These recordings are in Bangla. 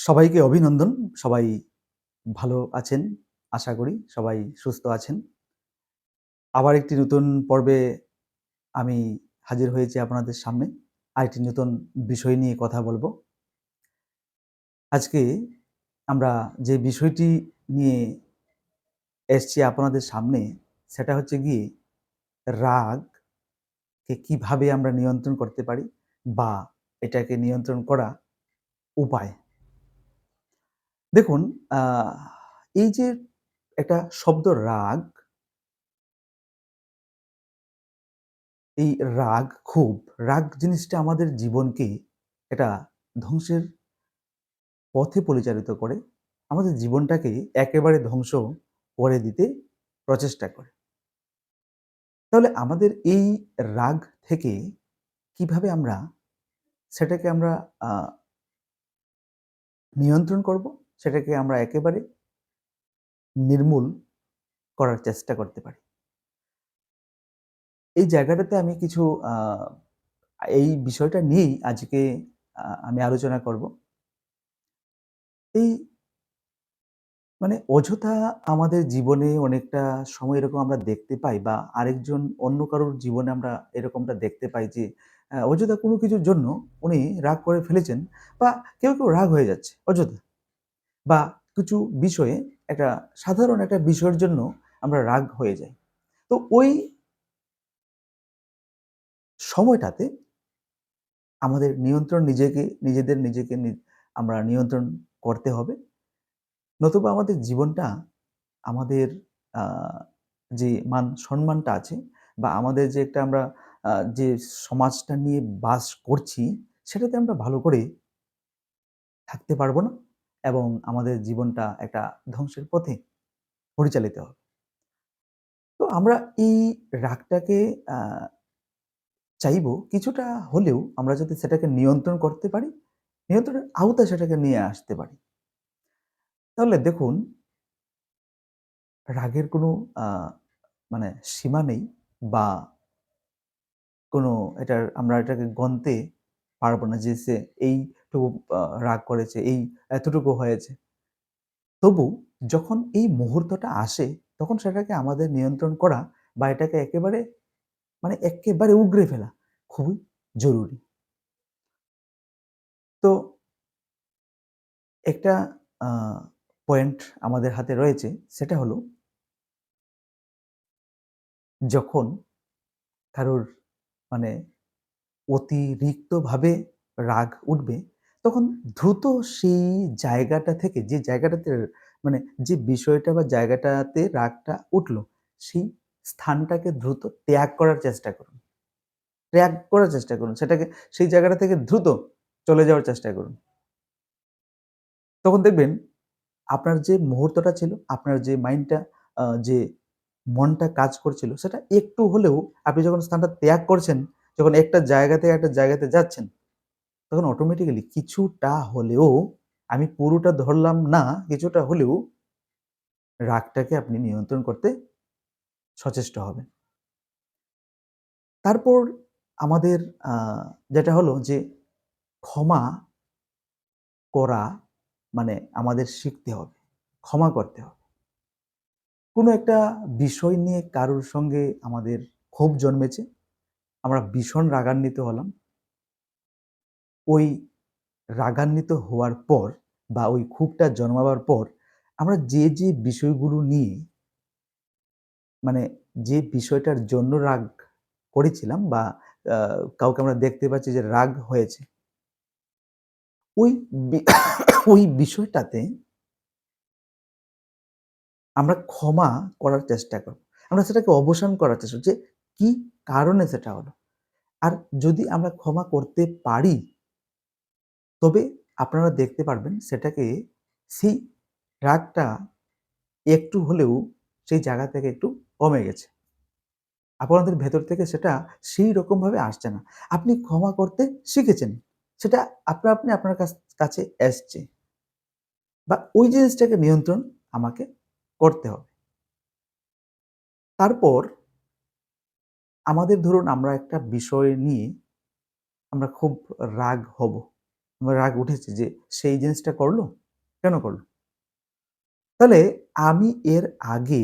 সবাইকে অভিনন্দন। সবাই ভালো আছেন। আশা করি সবাই সুস্থ আছেন। আবার একটি নতুন পর্বে আমি হাজির হয়েছি আপনাদের সামনে। আরেকটি নতুন বিষয় নিয়ে কথা বলব। আজকে আমরা যে বিষয়টি নিয়ে এসছি আপনাদের সামনে, সেটা হচ্ছে গিয়ে রাগকে কিভাবে আমরা নিয়ন্ত্রণ করতে পারি বা এটাকে নিয়ন্ত্রণ করা উপায়। দেখুন, আ এই যে একটা শব্দ রাগ, এই রাগ জিনিসটা আমাদের জীবনকে একটা ধ্বংসের পথে পরিচালিত করে। আমাদের জীবনটাকে একেবারে ধ্বংস করে দিতে প্রচেষ্টা করে। তাহলে আমাদের এই রাগ থেকে কিভাবে আমরা সেটাকে আমরা আ নিয়ন্ত্রণ করব? সেটাকে আমরা একেবারে নির্মূল করার চেষ্টা করতে পারি। এই জায়গাটাতে আমি কিছু এই বিষয়টা নিয়েই আজকে আমি আলোচনা করব। এই মানে অযথা আমাদের জীবনে অনেকটা সময় এরকম আমরা দেখতে পাই বা আরেকজন অন্য কারোর জীবনে আমরা এরকমটা দেখতে পাই যে অযথা কোনো কিছুর জন্য উনি রাগ করে ফেলেছেন বা কেউ রাগ হয়ে যাচ্ছে অযথা, বা কিছু বিষয়ে একটা সাধারণ একটা বিষয়ের জন্য আমরা রাগ হয়ে যাই। তো ওই সময়টাতে আমাদের নিয়ন্ত্রণ নিজেকে আমরা নিয়ন্ত্রণ করতে হবে। নতুবা আমাদের জীবনটা, আমাদের আ যে মান-সম্মানটা আছে বা আমাদের যে একটা আমরা যে সমাজটা নিয়ে বাস করছি, সেটাতে আমরা ভালো করে থাকতে পারবো না এবং আমাদের জীবনটা একটা ধ্বংসের পথে পরিচালিত হবে। তো আমরা এই রাগটাকে আ চাইবো কিছুটা হলেও আমরা যাতে সেটাকে নিয়ন্ত্রণ করতে পারি, নিয়ন্ত্রণের আওতায় সেটাকে নিয়ে আসতে পারি। তাহলে দেখুন, রাগের কোনো আ মানে সীমা নেই বা কোনো আমরা এটাকে গণতে পারব না যে সে এইটুকু রাগ করেছে, এতটুকু হয়েছে। তবু যখন এই মুহূর্তটা আসে, তখন সেটাকে আমাদের নিয়ন্ত্রণ করা বা এটাকে এক্কেবারে উগরে ফেলা খুবই জরুরি। তো একটা আ পয়েন্ট আমাদের হাতে রয়েছে, সেটা হলো যখন কারোর মানে অতিরিক্তভাবে রাগ উঠবে, তখন দ্রুত সেই জায়গাটা থেকে, যে জায়গাটাতে মানে যে বিষয়টা বা জায়গাটাতে রাগটা উঠলো, সেই স্থানটাকে দ্রুত ত্যাগ করার চেষ্টা করুন। ত্যাগ করার চেষ্টা করুন। সেই জায়গাটা থেকে দ্রুত চলে যাওয়ার চেষ্টা করুন। তখন দেখবেন আপনার যে মুহূর্তটা ছিল, আপনার যে মাইন্ডটা যে মনটা কাজ করছিল, সেটা একটু হলেও আপনি যখন স্থানটা ত্যাগ করছেন, যখন একটা জায়গা থেকে একটা জায়গাতে যাচ্ছেন, তখন অটোমেটিক্যালি কিছুটা হলেও, আমি পুরোটা ধরলাম না, কিছুটা হলেও রাগটাকে আপনি নিয়ন্ত্রণ করতে সচেষ্ট হবেন। তারপর আমাদের আ যেটা হলো যে ক্ষমা করা, মানে আমাদের শিখতে হবে। ক্ষমা করতে হবে। কোনো একটা বিষয় নিয়ে কারোর সঙ্গে আমাদের ক্ষোভ জন্মেছে, আমরা ভীষণ রাগান্বিত হলাম। ওই রাগান্বিত হওয়ার পর বা ওই ক্ষোভটা জন্মাবার পর আমরা যে বিষয়গুলো নিয়ে, মানে যে বিষয়টার জন্য রাগ করেছিলাম বা আ কাউকে আমরা দেখতে পাচ্ছি যে রাগ হয়েছে, ওই বি ওই বিষয়টাতে আমরা ক্ষমা করার চেষ্টা করব। আমরা সেটাকে অবসান করার চেষ্টা যে কি কারণে সেটা হলো। আর যদি আমরা ক্ষমা করতে পারি, তবে আপনারা দেখতে পারবেন সেটাকে, সেই রাগটা একটু হলেও সেই জায়গা থেকে একটু কমে গেছে। আপনাদের ভেতর থেকে সেটা সেই রকমভাবে আসছে না। আপনি ক্ষমা করতে শিখেছেন। সেটা আপনা আপনি আপনার কাছে এসছে বা ওই জিনিসটাকে নিয়ন্ত্রণ আমাকে করতে হবে। তারপর আমাদের ধরুন আমরা একটা বিষয় নিয়ে আমরা খুব রাগ হব। আমার রাগ উঠেছে যে সে এই জিনিসটা করলো, কেন করলো? তাহলে আমি এর আগে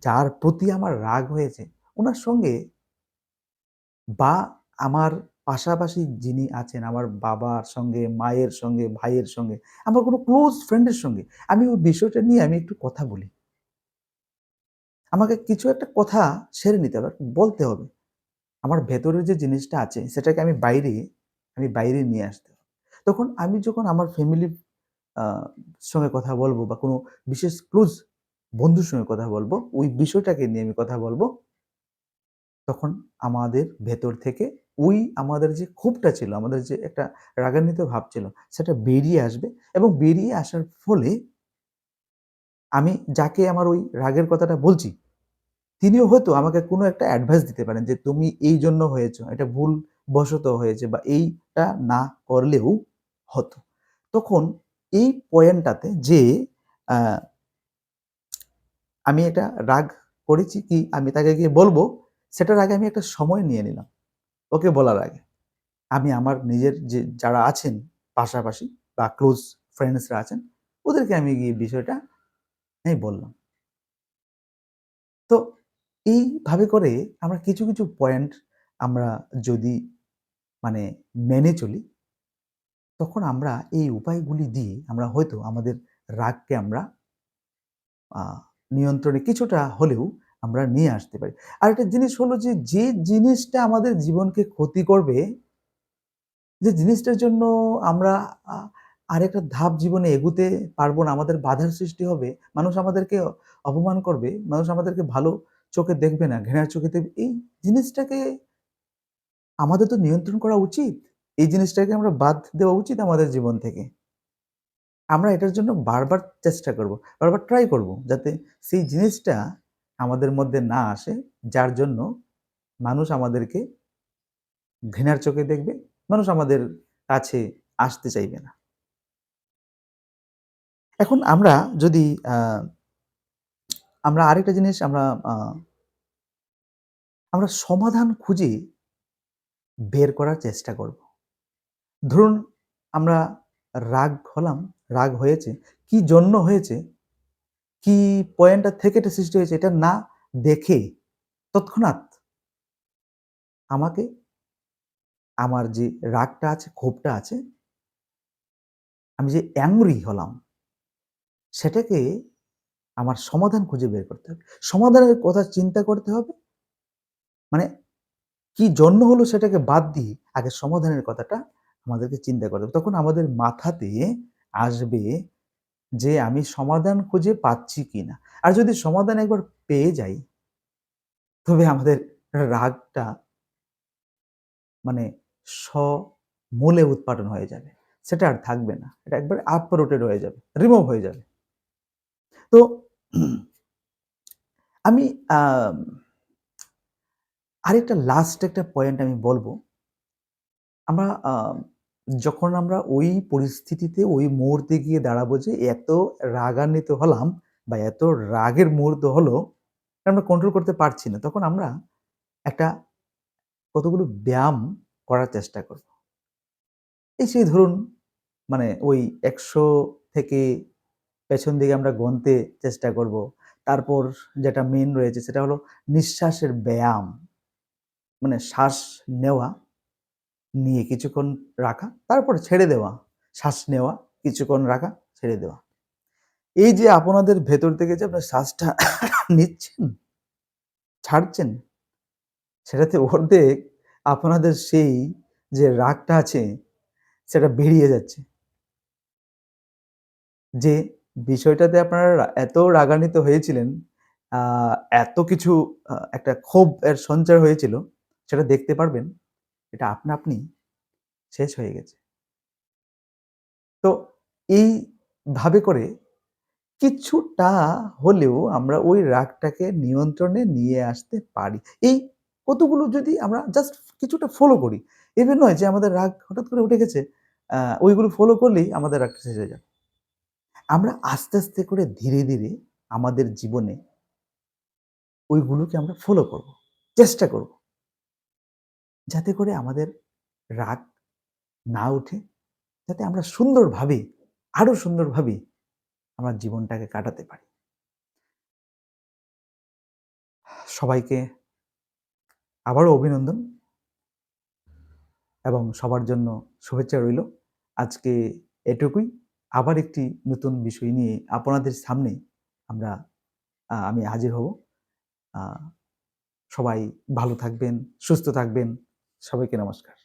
যার প্রতি আমার রাগ হয়েছে, উনার সঙ্গে বা আমার পাশাপাশি যিনি আছেন, আমার বাবার সঙ্গে, মায়ের সঙ্গে, ভাইয়ের সঙ্গে, আমার কোনো ক্লোজ ফ্রেন্ড এর সঙ্গে আমি ওই বিষয়টা নিয়ে আমি একটু কথা বলি। আমাকে কিছু একটা কথা সেরে নিতে হবে, বলতে হবে। আমার ভেতরের যে জিনিসটা আছে সেটাকে আমি বাইরে নিয়ে আসতে হবে। তখন আমি যখন আমার ফ্যামিলির আ সঙ্গে কথা বলব বা কোনো বিশেষ ক্লোজ বন্ধুর সঙ্গে কথা বলব, ওই বিষয়টাকে নিয়ে আমি কথা বলব, তখন আমাদের ভেতর থেকে ওই আমাদের যে ক্ষোভটা ছিল, আমাদের যে একটা রাগান্বিত ভাব ছিল, সেটা বেরিয়ে আসবে এবং বেরিয়ে আসার ফলে আমি যাকে আমার ওই রাগের কথাটা বলছি, তিনিও হয়তো আমাকে কোনো একটা অ্যাডভাইস দিতে পারেন যে, "তুমি এইজন্য হয়েছ। এটা ভুলবশত হয়েছে বা এইটা না করলেও হতো।" তখন এই পয়েন্টটাতে যে আ আমি এটা রাগ করেছি কি আমি তাকে গিয়ে বলব, সেটার আগে আমি একটা সময় নিয়ে নিলাম, ওকে বলার আগে। আমি আমার নিজের যে যারা আছেন পাশাপাশি বা ক্লোজ ফ্রেন্ডসরা আছেন, ওদেরকে আমি গিয়ে বিষয়টা আমি বললাম। তো এইভাবে করে আমরা কিছু পয়েন্ট আমরা যদি মানে মেনে চলি, তখন আমরা এই উপায়গুলি দিয়ে আমরা হয়তো আমাদের রাগকে আমরা আ নিয়ন্ত্রণে কিছুটা হলেও আমরা নিয়ে আসতে পারি। আরেকটা জিনিস হলো যে, যে জিনিসটা আমাদের জীবনকে ক্ষতি করবে, যে জিনিসটার জন্য আমরা আ আরেকটা ধাপ জীবনে এগুতে পারবো না, আমাদের বাধার সৃষ্টি হবে, মানুষ আমাদেরকে অপমান করবে, মানুষ আমাদেরকে ভালো চোখে দেখবে না, ঘৃণার চোখে দেখবে। এই জিনিসটাকে আমাদের তো নিয়ন্ত্রণ করা উচিত। এই জিনিসটাকে আমরা বাদ দেওয়া উচিত আমাদের জীবন থেকে। আমরা এটার জন্য বারবার চেষ্টা করব। বারবার ট্রাই করব যাতে সেই জিনিসটা আমাদের মধ্যে না আসে, যার জন্য মানুষ আমাদেরকে ঘৃণার চোখে দেখবে, মানুষ আমাদের কাছে আসতে চাইবে না। এখন আমরা যদি আ আমরা আরেকটা জিনিস আ আমরা সমাধান খুঁজে বের করার চেষ্টা করব। ধরুন আমরা রাগ হলাম, রাগ হয়েছে, কি জন্য হয়েছে, কি পয়েন্টটা থেকে এটা সৃষ্টি হয়েছে এটা না দেখে তৎক্ষণাৎ আমাকে আমার যে রাগটা আছে, ক্ষোভটা আছে, আমি যে অ্যাংরি হলাম, সেটাকে আমার সমাধান খুঁজে বের করতে হবে। সমাধানের কথা চিন্তা করতে হবে। মানে কি জন্য হলো সেটাকে বাদ দিয়ে আগে সমাধানের কথাটা আমাদেরকে চিন্তা করতে হবে। তখন আমাদের মাথাতে আসবে যে আমি সমাধান খুঁজে পাচ্ছি কিনা। আর যদি সমাধান একবার পেয়ে যাই, তবে আমাদের রাগটা মানে সমূলে উৎপাটন হয়ে যাবে। সেটা আর থাকবে না। এটা একবারে uprooted হয়ে যাবে, রিমুভ হয়ে যাবে। তো আমি আম আরেকটা লাস্ট একটা পয়েন্ট আমি বলব। আমরা যখন আমরা ওই পরিস্থিতিতে ওই মুহূর্তে গিয়ে দাঁড়াবো যে এত রাগান্বিত হলাম বা এত রাগের মুহূর্ত হলো, আমরা কন্ট্রোল করতে পারছি না। তখন আমরা একটা কতগুলো ব্যায়াম করার চেষ্টা করব। এই সেই ধরুন মানে ওই ১০০ থেকে পেছন দিকে আমরা গুনতে চেষ্টা করব। তারপর যেটা মেইন রয়েছে সেটা হলো নিঃশ্বাসের ব্যায়াম। মানে শ্বাস নেওয়া, নিয়ে কিছুক্ষণ রাখা, তারপর ছেড়ে দেওয়া। শ্বাস নেওয়া, কিছুক্ষণ রাখা, ছেড়ে দেওয়া। এই যে আপনাদের ভেতর থেকে যে আপনার শ্বাসটা নিচ্ছেন, ছাড়ছেন, সেটাতে অর্ধেক আপনাদের সেই যে রাগটা আছে সেটা বেরিয়ে যাচ্ছে। যে বিষয়টাতে আপনারা এত রাগান্বিত হয়েছিলেন, আ এত কিছু একটা ক্ষোভ এর সঞ্চার হয়েছিল, সেটা দেখতে পারবেন এটা আপনা আপনি শেষ হয়ে গেছে। তো এইভাবে করে কিছুটা হলেও আমরা ওই রাগটাকে নিয়ন্ত্রণে নিয়ে আসতে পারি। এই কতগুলো যদি আমরা জাস্ট কিছুটা ফলো করি। এমন নয় যে আমাদের রাগ হঠাৎ করে উঠে গেছে, ওইগুলো ফলো করলেই আমাদের রাগটা শেষ হয়ে যাবে। আমরা আস্তে করে ধীরে আমাদের জীবনে ওইগুলোকে আমরা ফলো করব। চেষ্টা করব। যাতে করে আমাদের রাগ না উঠে, যাতে আমরা সুন্দরভাবে, আরো সুন্দরভাবে আমরা জীবনটাকে কাটাতে পারি। সবাইকে আবারও অভিনন্দন এবং সবার জন্য শুভেচ্ছা রইল। আজকে এটুকুই। আবার একটি নতুন বিষয় নিয়ে আপনাদের সামনে আমরা আমি হাজির হব। আ সবাই ভালো থাকবেন, সুস্থ থাকবেন। সবাইকে নমস্কার।